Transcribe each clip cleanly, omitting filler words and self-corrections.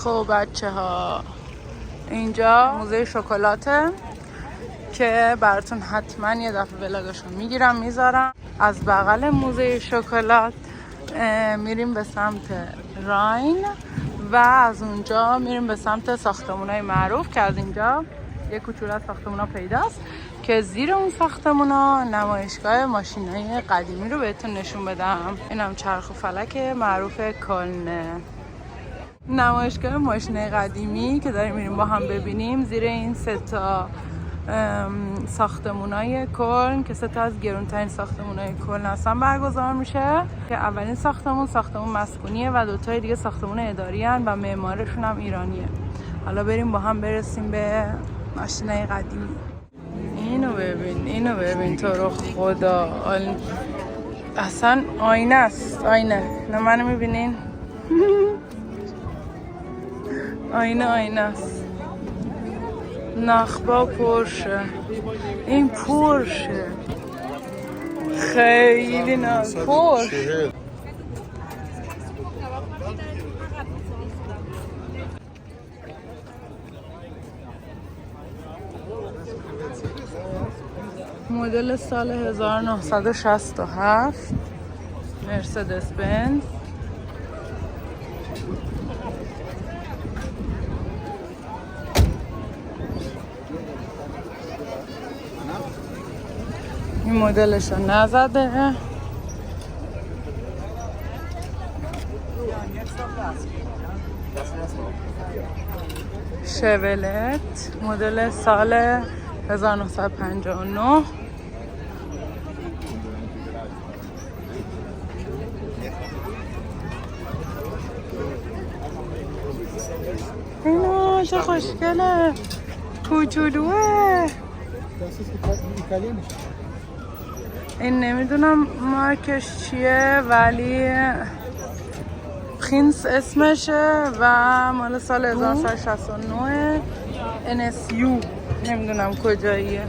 خب بچه ها، اینجا موزه شکلاته که براتون حتما یه دفعه ولاگشو میگیرم میذارم. از بغل موزه شکلات میریم به سمت راین و از اونجا میریم به سمت ساختمونای معروف که از اینجا یه کوچولو از ساختمونا پیداست که زیر اون ساختمونا نمایشگاه ماشینای قدیمی رو بهتون نشون بدم. اینم چرخ و فلک معروف کلنه. نمایشگاه ماشینای قدیمی که داریم میریم با هم ببینیم زیر این سه تا ساختمونای کلن که سه تا از گرونترین ساختمونای کلن هستن برگزار میشه که اولین ساختمون مسکونیه و دوتای دیگه ساختمون اداری هن و معمارشون هم ایرانیه. حالا بریم با هم برسیم به ماشینای قدیمی. اینو ببین تو رو خدا، اصلا آینه است. آینه نه منو میبینین؟ آینه است. نخبا پورشه. این پورشه خیلی ناز پورش. مدل سال 1967 مرسدس بنز. این مدلش رو نزده. شولت مدل سال 1959. اینو چه خوشگله، کوچولوه. این نمیدونم مارکش چیه ولی پرینس اسمشه و مال سال 1969. NSU نمیدونم کجاییه،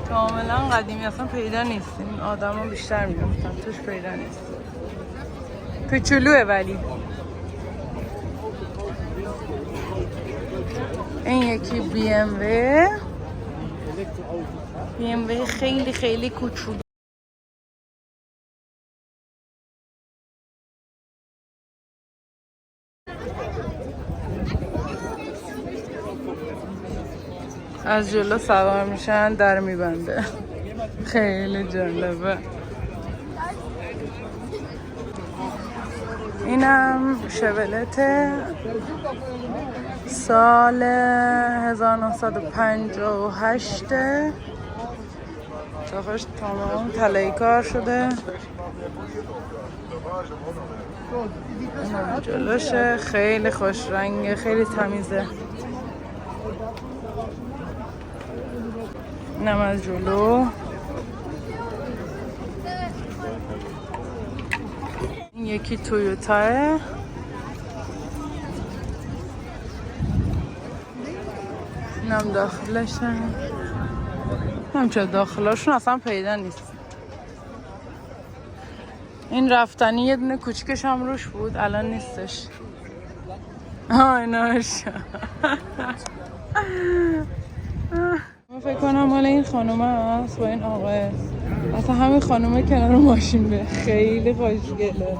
کاملا قدیمی، اصلا پیدا نیست. این آدم ها بیشتر میگفتن توش پیدا نیست. کوچولوه ولی. این یکی BMW خیلی خیلی کوچولو. از جلو سوار میشن در میبنده. خیلی جالبه. اینم شولت سال 1958. داخلش تمام طلایی کار شده. جلوشه خیلی خوش رنگه، خیلی تمیزه. اینم از جلو. این یکی تویوتاه. اینم داخلشه. همچه داخلاشون اصلا پیدا نیست. این رفتنی یه دونه کوچیکش هم روش بود، الان نیستش. ایناش من فکر کنم مال این خانومه هست با این آقای. اصلا همین خانومه کنار ماشین به خیلی خوشگله.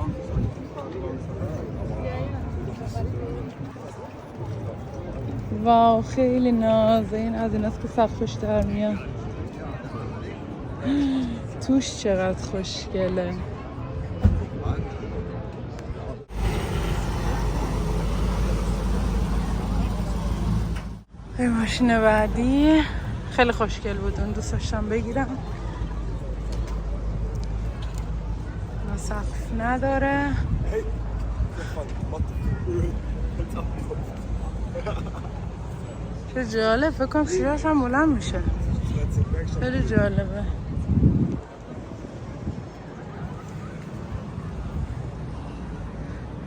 واو خیلی نازه. این از این است که سقفش در میاد. توش چقدر خوشگله. این ماشین بعدی خیلی خوشگل بود، اون دوست داشتم بگیرم. سقف نداره. چه جالب، فکر کنم شیراش هم بلند میشه. خیلی جالبه.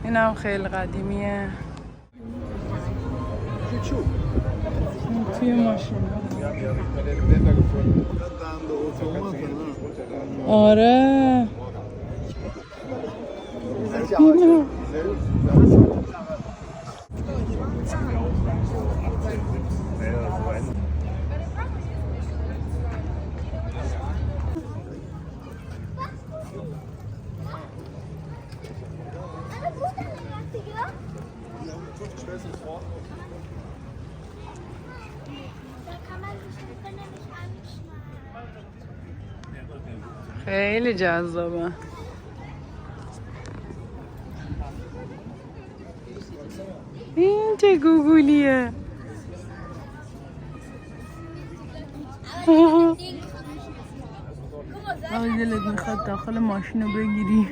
این هم خیلی قدیمیه. توی ماشین آره. خیلی جذابه. این چه گوگولیه. آقای دلت میخواد داخل ماشین رو بگیری.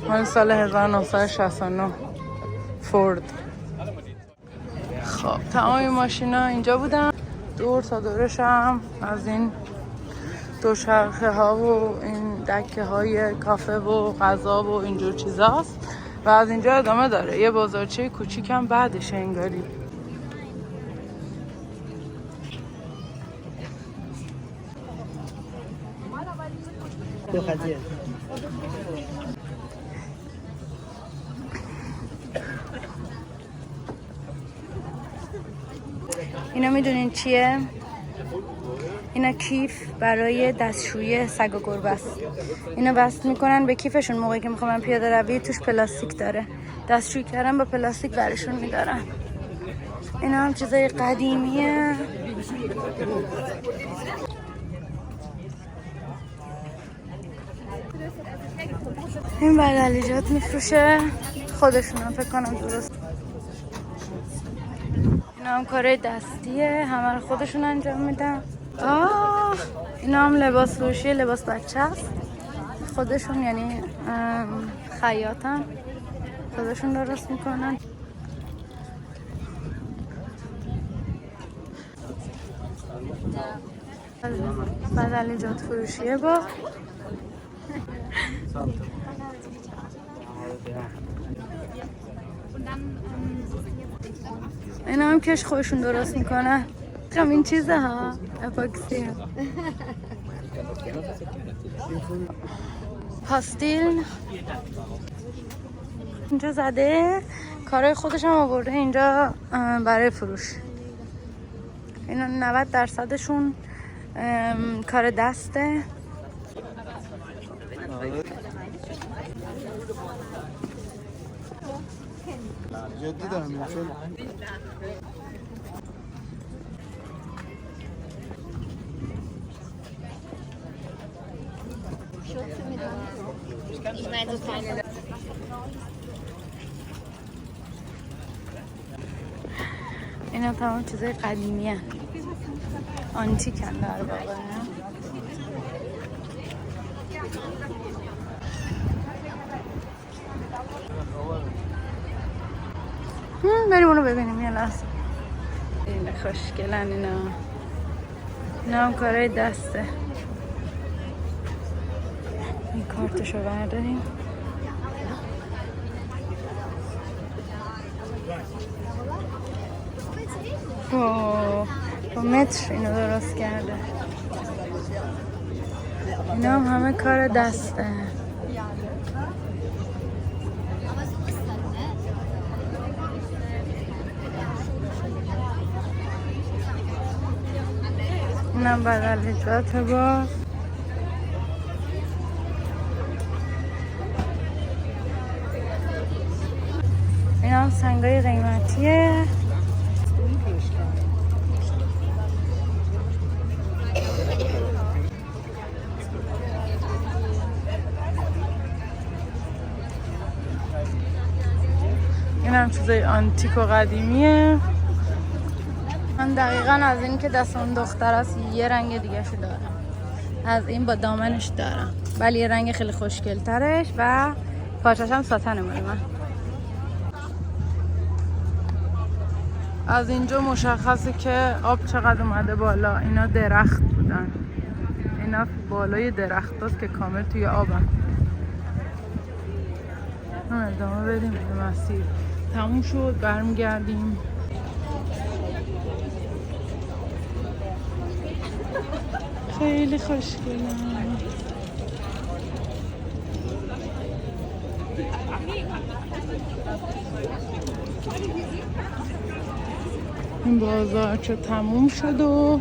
مال سال 1969 فورد. خب تمام ماشینا اینجا بودن. دور تا دورش هم از این دوچرخه ها و این دکه های کافه و غذا و اینجور چیزاست و از اینجا ادامه داره. یه بازارچه کوچیک هم بعدشه انگاری. اینا میدونین چیه؟ اینا کیف برای دستشویی سگ و گربه است. اینا وصل میکنن به کیفشون موقعی که میخوام پیاده روی. توش پلاستیک داره. دستشویی کردن با پلاستیک برشون میدارن. اینا هم چیزای قدیمیه. این بدلیجات میفروشه. خودشون هم فکر کنم درست. اینا هم کارهای دستیه. همه رو خودشون انجام میدن. اینا هم لباس فروشی، لباس بچه است. خودشون یعنی خیاطن. خودشون درست میکنن. بدلیجات فروشیه با اینا هم کش خودشون درست میکنن. خب این چیزه ها اپاکسی پاستیل اینجا زده. کارهای خودش هم آورده اینجا برای فروش. اینا 90%شون کار دسته. جدی دارم میگم. اینا تمام چیزای قدیمی هست. آنتیک هم در واقع. بریم اونو ببینیم یه لحظه. این خوشگلن اینا هم کارهای دسته. این کارتشو برداریم. با متر اینو درست کرده. اینا هم همه کار دسته. اینم بدلیجات باز. این هم سنگای قیمتیه. این هم چیزای آنتیک و قدیمیه. من دقیقا از این که دست اون دختر است یه رنگ دیگه شو دارم. از این با دامنش دارم ولی یه رنگ خیلی خوشگل ترش و پاچش هم ساتنه مال من. از اینجا مشخصه که آب چقدر اومده بالا. اینا درخت بودن. اینا بالای درخت هست که کامل توی آبن. ادامه بریم به مسیر. تموم شد برمیگردیم. خیلی خوشگله. این بازار چه تموم شد و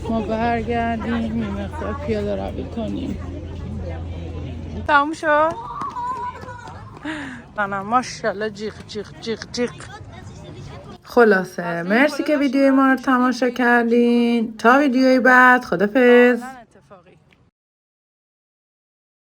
ما برگردیم یه مقدار پیاده روی کنیم. تموم شد؟ نه ماشاءالله جیغ جیغ جیغ جیغ. خلاصه مرسی که ویدیوی ما رو تماشا کردین. تا ویدیوی بعد خدافظ.